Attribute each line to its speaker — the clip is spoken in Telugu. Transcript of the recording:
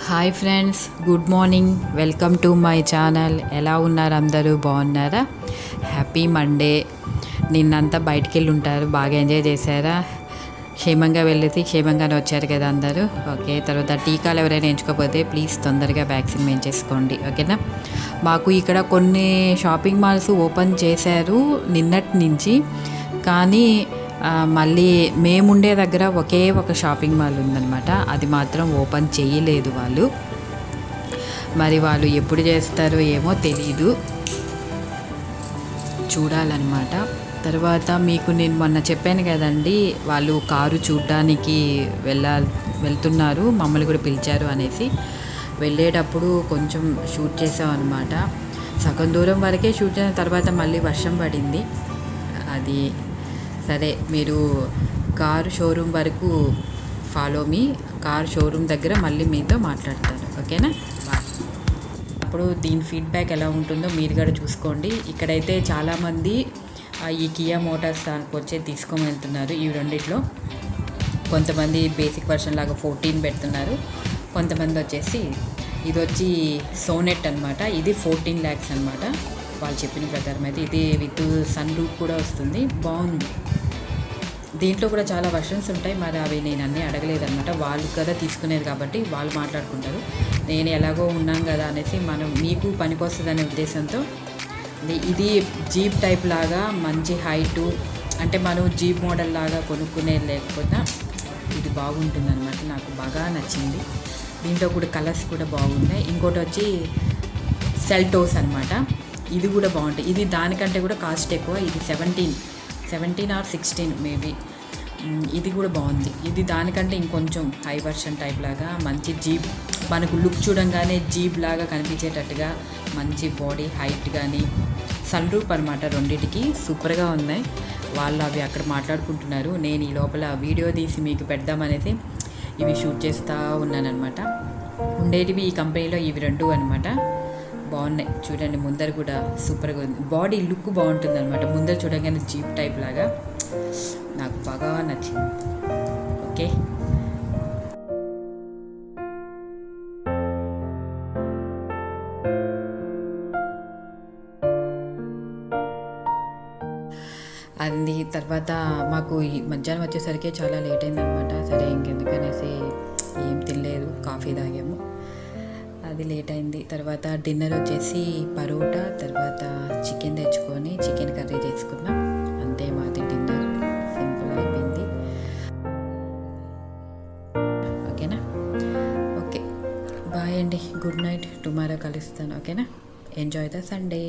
Speaker 1: Hi friends, good morning. Welcome to my channel. ఎలా ఉన్నారు అందరూ? బాగున్నారా? Happy Monday. నిన్నంతా బయటికి వెళ్ళి ఉంటారు, బాగా ఎంజాయ్ చేశారా? క్షేమంగా వెళ్ళి క్షేమంగానే వచ్చారు కదా అందరూ? ఓకే. తర్వాత టీకాలు ఎవరైనా ఎంచుకోకపోతే ప్లీజ్ తొందరగా వ్యాక్సిన్ వేయించేసుకోండి, ఓకేనా? మాకు ఇక్కడ కొన్ని షాపింగ్ మాల్స్ ఓపెన్ చేశారు నిన్నటి నుంచి, కానీ మళ్ళీ మేముండే దగ్గర ఒకే ఒక షాపింగ్ మాల్ ఉందన్నమాట. అది మాత్రం ఓపెన్ చేయలేదు వాళ్ళు. మరి వాళ్ళు ఎప్పుడు చేస్తారో ఏమో తెలీదు, చూడాలన్నమాట. తర్వాత మీకు నేను మొన్న చెప్పాను కదండి, వాళ్ళు కారు చూడడానికి వెళ్తున్నారు, మమ్మల్ని కూడా పిలిచారు అనేసి. వెళ్ళేటప్పుడు కొంచెం షూట్ చేసాం అనమాట. సగం దూరం వరకే షూట్ చేసిన తర్వాత మళ్ళీ వర్షం పడింది. అది సరే, మీరు కారు షోరూమ్ వరకు ఫాలో మీ. కారు షోరూమ్ దగ్గర మళ్ళీ మీతో మాట్లాడతాను, ఓకేనా? అప్పుడు దీని ఫీడ్బ్యాక్ ఎలా ఉంటుందో మీరు కూడా చూసుకోండి. ఇక్కడైతే చాలామంది ఈ కియా మోటార్స్ దానికి వచ్చే తీసుకొని వెళ్తున్నారు. ఈ రెండిట్లో కొంతమంది బేసిక్ వర్షన్ లాగా 14 పెడుతున్నారు, కొంతమంది వచ్చేసి ఇది వచ్చి సోనెట్ అనమాట. ఇది 14 lakhs అనమాట వాళ్ళు చెప్పిన ప్రకారం. అయితే ఇది విత్ సన్ రూఫ్ కూడా వస్తుంది, బాగుంది. దీంట్లో కూడా చాలా వర్షన్స్ ఉంటాయి, మరి అవి నేను అన్నీ అడగలేదన్నమాట. వాళ్ళు కదా తీసుకునేది కాబట్టి వాళ్ళు మాట్లాడుకుంటారు. నేను ఎలాగో ఉన్నాను కదా అనేసి మీకు పనికొస్తుంది అనే ఉద్దేశంతో ఇది జీప్ టైప్ లాగా మంచి హైటు, అంటే మనం జీప్ మోడల్ లాగా కొనుక్కునేది లేకపోతే ఇది బాగుంటుంది అనమాట. నాకు బాగా నచ్చింది. దీంట్లో కూడా కలర్స్ కూడా బాగున్నాయి. ఇంకోటి వచ్చి సెల్టోస్ అనమాట. ఇది కూడా బాగుంటుంది. ఇది దానికంటే కూడా కాస్ట్ ఎక్కువ. ఇది 17 or 16 మేబీ. ఇది కూడా బాగుంది. ఇది దానికంటే ఇంకొంచెం హై వర్షన్ టైప్ లాగా మంచి జీప్, మనకు లుక్ చూడంగానే జీప్ లాగా కనిపించేటట్టుగా మంచి బాడీ హైట్ కానీ సన్ రూఫ్ అనమాట. రెండింటికి సూపర్గా ఉన్నాయి. వాళ్ళు అవి అక్కడ మాట్లాడుకుంటున్నారు. నేను ఈ లోపల వీడియో తీసి మీకు పెడదామనేసి ఇవి షూట్ చేస్తూ ఉన్నానమాట. ఉండేటివి ఈ కంపెనీలో ఇవి 2 అనమాట. బాగున్నాయి చూడండి. ముందర కూడా సూపర్గా ఉంది. బాడీ లుక్ బాగుంటుంది అనమాట. ముందర చూడగానే జీప్ టైప్ లాగా నాకు బాగా నచ్చింది. ఓకే, అది తర్వాత మాకు ఈ మధ్యాహ్నం వచ్చేసరికి చాలా లేట్ అయిందనమాట. సరే ఇంకెందుకనేసి ఏం తినలేదు, కాఫీ తాగాము, అది లేట్ అయింది. తర్వాత డిన్నర్ వచ్చేసి పరోటా, తర్వాత చికెన్ తెచ్చుకొని చికెన్ కర్రీ చేసుకున్నాం. అంతే మాది డిన్నర్, సింపుల్ అయిపోయింది. ఓకేనా? ఓకే, బాయ్ అండి, గుడ్ నైట్. టుమారో కలుస్తాను, ఓకేనా? Enjoy the Sunday.